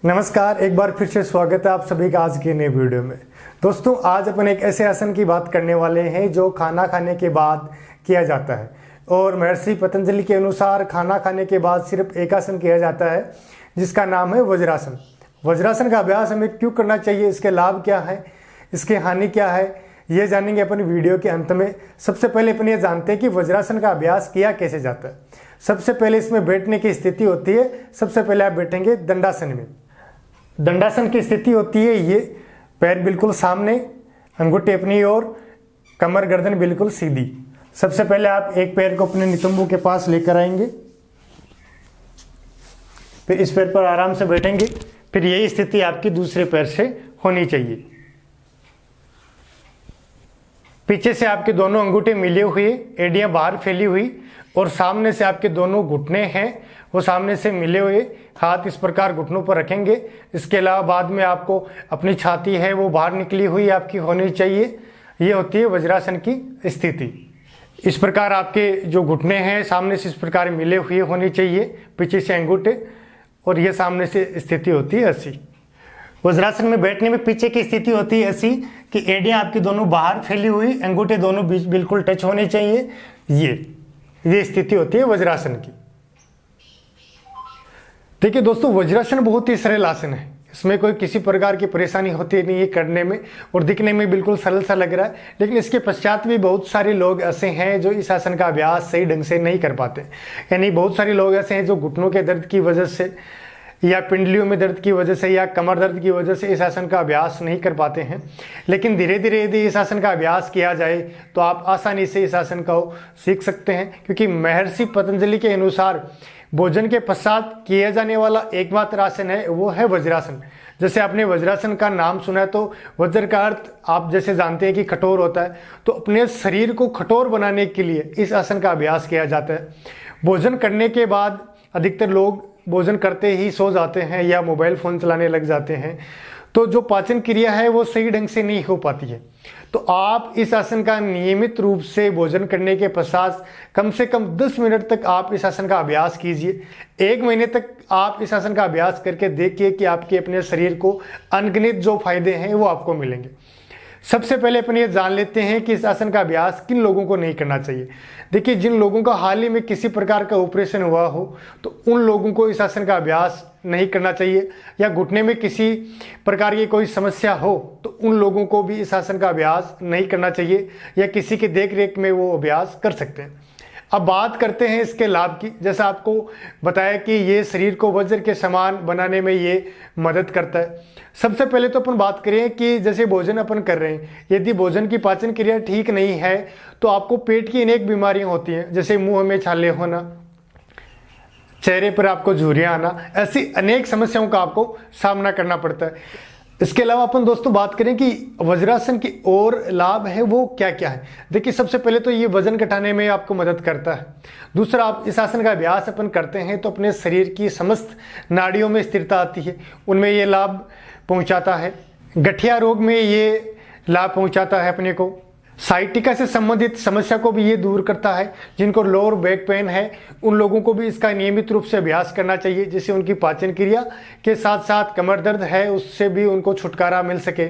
नमस्कार, एक बार फिर से स्वागत है आप सभी का आज के नए वीडियो में। दोस्तों, आज अपन एक ऐसे आसन की बात करने वाले हैं जो खाना खाने के बाद किया जाता है और महर्षि पतंजलि के अनुसार खाना खाने के बाद सिर्फ एक आसन किया जाता है जिसका नाम है वज्रासन। वज्रासन का अभ्यास हमें क्यों करना चाहिए, इसके लाभ क्या है, इसकी हानि क्या है, ये जानेंगे अपन वीडियो के अंत में। सबसे पहले अपन ये जानते हैं कि वज्रासन का अभ्यास किया कैसे जाता है। सबसे पहले इसमें बैठने की स्थिति होती है। सबसे पहले आप बैठेंगे दंडासन में। दंडासन की स्थिति होती है ये, पैर बिल्कुल सामने, अंगूठे अपनी ओर, कमर गर्दन बिल्कुल सीधी। सबसे पहले आप एक पैर को अपने नितंबों के पास लेकर आएंगे, फिर इस पैर पर आराम से बैठेंगे। फिर यही स्थिति आपकी दूसरे पैर से होनी चाहिए। पीछे से आपके दोनों अंगूठे मिले हुए, एड़ियां बाहर फैली हुई और सामने से आपके दोनों घुटने हैं वो सामने से मिले हुए। हाथ इस प्रकार घुटनों पर रखेंगे। इसके अलावा बाद में आपको अपनी छाती है वो बाहर निकली हुई आपकी होनी चाहिए। ये होती है वज्रासन की स्थिति। इस प्रकार आपके जो घुटने हैं सामने से इस प्रकार मिले हुए होने चाहिए, पीछे से अंगूठे, और ये सामने से स्थिति होती है ऐसी। वज्रासन में बैठने में पीछे की स्थिति होती है ऐसी कि एड़ियां आपकी दोनों बाहर फैली हुई, अंगूठे दोनों बीच बिल्कुल टच होने चाहिए। ये स्थिति होती है वज्रासन की। देखिए दोस्तों, वज्रासन बहुत ही सरल आसन है। इसमें कोई किसी प्रकार की परेशानी होती नहीं है करने में, और दिखने में बिल्कुल सरल सा लग रहा है। लेकिन इसके पश्चात भी बहुत सारे लोग ऐसे हैं जो इस आसन का अभ्यास सही ढंग से नहीं कर पाते। यानी बहुत सारे लोग ऐसे हैं जो घुटनों के दर्द की वजह से या पिंडलियों में दर्द की वजह से या कमर दर्द की वजह से इस आसन का अभ्यास नहीं कर पाते हैं। लेकिन धीरे धीरे यदि इस आसन का अभ्यास किया जाए तो आप आसानी से इस आसन को सीख सकते हैं, क्योंकि महर्षि पतंजलि के अनुसार भोजन के पश्चात किया जाने वाला एकमात्र आसन है वो है वज्रासन। जैसे आपने वज्रासन का नाम सुना है तो वज्र का अर्थ आप जैसे जानते हैं कि कठोर होता है, तो अपने शरीर को कठोर बनाने के लिए इस आसन का अभ्यास किया जाता है। भोजन करने के बाद अधिकतर लोग भोजन करते ही सो जाते हैं या मोबाइल फ़ोन चलाने लग जाते हैं, तो जो पाचन क्रिया है वो सही ढंग से नहीं हो पाती है। तो आप इस आसन का नियमित रूप से भोजन करने के पश्चात कम से कम 10 मिनट तक आप इस आसन का अभ्यास कीजिए। 1 महीने तक आप इस आसन का अभ्यास करके देखिए कि आपके अपने शरीर को अनगिनत जो फायदे हैं वो आपको मिलेंगे। सबसे पहले अपन ये जान लेते हैं कि इस आसन का अभ्यास किन लोगों को नहीं करना चाहिए। देखिए, जिन लोगों का हाल ही में किसी प्रकार का ऑपरेशन हुआ हो तो उन लोगों को इस आसन का अभ्यास नहीं करना चाहिए, या घुटने में किसी प्रकार की कोई समस्या हो तो उन लोगों को भी इस आसन का अभ्यास नहीं करना चाहिए, या किसी के देख रेख में वो अभ्यास कर सकते हैं। अब बात करते हैं इसके लाभ की। जैसा आपको बताया कि ये शरीर को वज्र के समान बनाने में ये मदद करता है। सबसे पहले तो अपन बात करें कि जैसे भोजन अपन कर रहे हैं, यदि भोजन की पाचन क्रिया ठीक नहीं है तो आपको पेट की अनेक बीमारियां होती हैं, जैसे मुंह में छाले होना, चेहरे पर आपको झुर्रियां आना, ऐसी अनेक समस्याओं का आपको सामना करना पड़ता है। इसके अलावा अपन दोस्तों बात करें कि वज्रासन की और लाभ है वो क्या क्या है। देखिए, सबसे पहले तो ये वजन घटाने में आपको मदद करता है। दूसरा, आप इस आसन का अभ्यास अपन करते हैं तो अपने शरीर की समस्त नाड़ियों में स्थिरता आती है, उनमें ये लाभ पहुंचाता है। गठिया रोग में ये लाभ पहुंचाता है अपने को। साइटिका से संबंधित समस्या को भी ये दूर करता है। जिनको लोअर बैक पेन है उन लोगों को भी इसका नियमित रूप से अभ्यास करना चाहिए, जिससे उनकी पाचन क्रिया के साथ साथ कमर दर्द है उससे भी उनको छुटकारा मिल सके।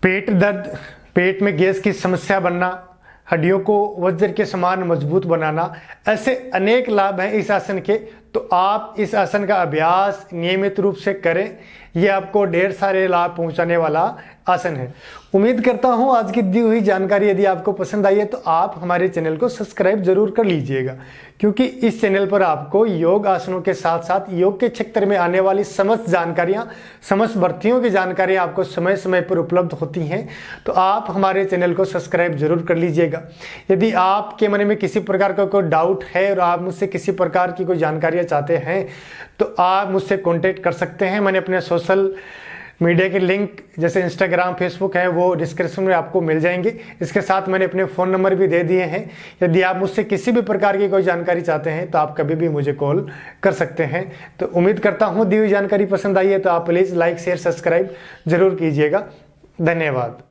पेट दर्द, पेट में गैस की समस्या बनना, हड्डियों को वज्र के समान मजबूत बनाना, ऐसे अनेक लाभ हैं इस आसन के। तो आप इस आसन का अभ्यास नियमित रूप से करें, ये आपको ढेर सारे लाभ पहुंचाने वाला आसन है। उम्मीद करता हूं आज की दी हुई जानकारी यदि आपको पसंद आई है तो आप हमारे चैनल को सब्सक्राइब जरूर कर लीजिएगा, क्योंकि इस चैनल पर आपको योग आसनों के साथ साथ योग के क्षेत्र में आने वाली समस्त जानकारियां, समस्त भर्तियों की जानकारियां आपको समय समय पर उपलब्ध होती हैं। तो आप हमारे चैनल को सब्सक्राइब जरूर कर लीजिएगा। यदि आपके मन में किसी प्रकार का कोई डाउट है और आप मुझसे किसी प्रकार की कोई जानकारियाँ चाहते हैं तो आप मुझसे कॉन्टेक्ट कर सकते हैं। मैंने अपने सोशल मीडिया के लिंक जैसे इंस्टाग्राम, फेसबुक है वो डिस्क्रिप्शन में आपको मिल जाएंगे। इसके साथ मैंने अपने फ़ोन नंबर भी दे दिए हैं। यदि आप मुझसे किसी भी प्रकार की कोई जानकारी चाहते हैं तो आप कभी भी मुझे कॉल कर सकते हैं। तो उम्मीद करता हूँ दी हुई जानकारी पसंद आई है तो आप प्लीज़ लाइक, शेयर, सब्सक्राइब जरूर कीजिएगा। धन्यवाद।